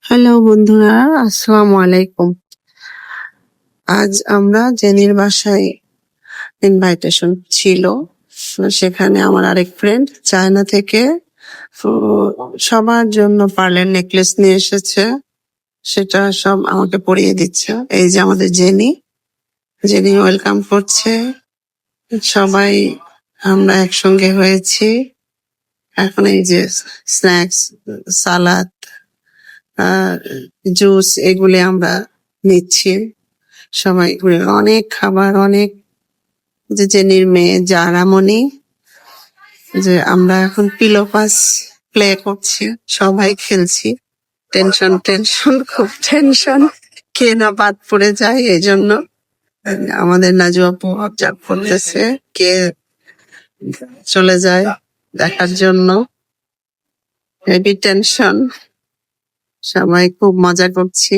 Hello বন্ধুরা, আসসালামু আলাইকুম। আজ আমরা জেনির বাসায় ইনভাইটেশন ছিল। সেখানে আমার আরেক ফ্রেন্ড চায়না থেকে তো সবার জন্য পার্লের নেকলেস নিয়ে এসেছে। সেটা সব আমাকে পরিয়ে দিচ্ছে। এই যে আমাদের জেনি, জেনি ওয়েলকাম করছে। সবাই আমরা একসঙ্গে হয়েছি। এখন এই যে স্ন্যাক্স, সালাদ, জুস এগুলি আমরা নিচ্ছি। সবাই ঘুরে অনেক খাবার, অনেক যে জেনির মেয়ে জারামণি, যে আমরা এখন পিলো পাস প্লে করছি, সবাই খেলছি। টেনশন টেনশন, খুব টেনশন, কে না বাদ পড়ে যায়। এই জন্য আমাদের নাজু আপু অবজার্ভ করতেছে কে চলে যায় দেখার জন্য। হেভি টেনশন, সবাই খুব মজা করছি।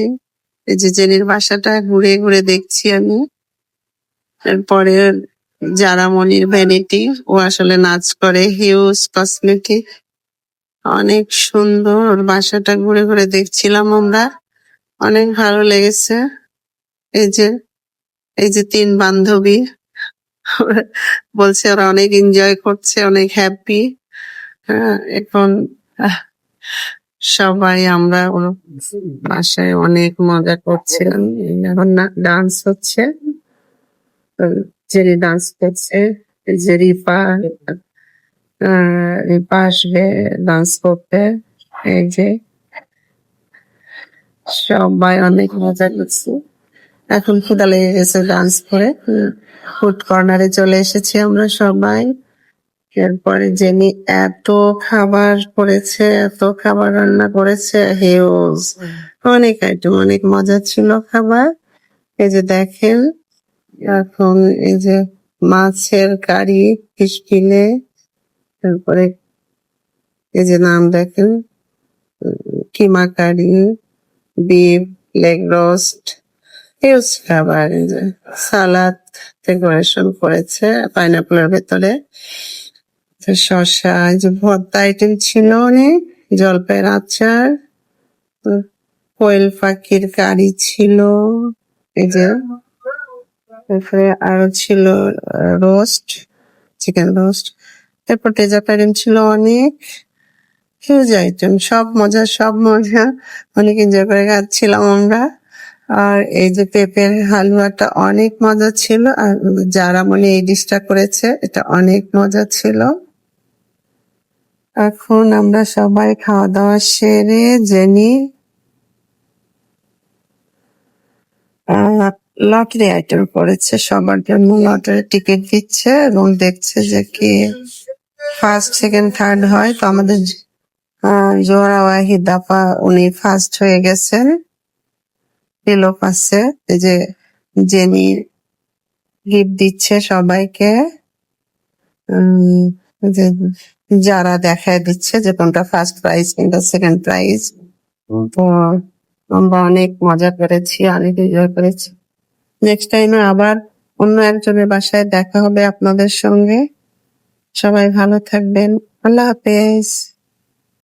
এই যে জেনির বাসাটা ঘুরে ঘুরে দেখছি আমি। এরপরে জারামণির ভ্যানিটি, ও আসলে নাচ করে। হিউজ কসমেটিক, অনেক সুন্দর। ওর বাসাটা ঘুরে ঘুরে দেখছিলাম আমরা, অনেক ভালো লেগেছে। এই যে এই যে তিন বান্ধবী, ওরা বলছে ওরা অনেক এনজয় করছে, অনেক হ্যাপি। হ্যাঁ, এখন আহ, সবাই আমরা ওর বাসায় অনেক মজা করছিলাম। এখন ডান্স হচ্ছে, জেরি ডান্স করছে। এই যে রিপা আসবে ডান্স করতে। এই যে সবাই অনেক মজা করছে। এখন ক্ষুধা লেগে গেছে ডান্স করে। ফুড কর্নারে চলে এসেছি আমরা সবাই। এরপরে জেনি এত খাবার করেছে, এত খাবার রান্না করেছে, হিউজ অনেক আইটেম, অনেক মজা ছিল খাবার। এই যে দেখেন, এখন এই যে মাছের কারি, ফিশ ফিলে, তারপরে এই যে নাম দেখেন, কিমা কারি, বিফ লেগ রোস্ট, হিউজ খাবার। এই যে সালাদ ডেকোরেশন করেছে পাইনাপেলের ভেতরে, শসা, এই যে ভর্তা আইটেম ছিল অনেক, জলপাইয়ের আচার, কোয়েল পাখির কারি ছিল। এই যে তারপরে আরো ছিল রোস্ট, চিকেন রোস্ট। তারপর ডেজার্ট আইটেম ছিল অনেক, হিউজ আইটেম, সব মজা সব মজা। অনেক এনজয় করে খাচ্ছিলাম আমরা। আর এই যে পেঁপের হালুয়াটা অনেক মজা ছিল। আর যারা মনে এই ডিশটা করেছে, এটা অনেক মজা ছিল। এখন আমরা সবাই খাওয়া দাওয়া সেরে জেনি লটারি আইটেম করেছে, সবার জন্য লটারি টিকিট দিচ্ছে এবং দেখছে যে কি ফার্স্ট সেকেন্ড থার্ড হয়। তো আমাদের জোহরা ওয়াহিদ আপা, উনি ফার্স্ট হয়ে গেছেন পিলো পাশে। এই যে জেনি গিফট দিচ্ছে সবাইকে, যে যারা দেখায় দিচ্ছে যে কোনটা ফার্স্ট প্রাইজ কোনটা সেকেন্ড প্রাইজ। তো আমরা অনেক মজা করেছি, অনেক এনজয় করেছি। নেক্সট টাইমে আবার অন্য একজনের বাসায় দেখা হবে আপনাদের সঙ্গে। সবাই ভালো থাকবেন, আল্লাহ হাফেজ।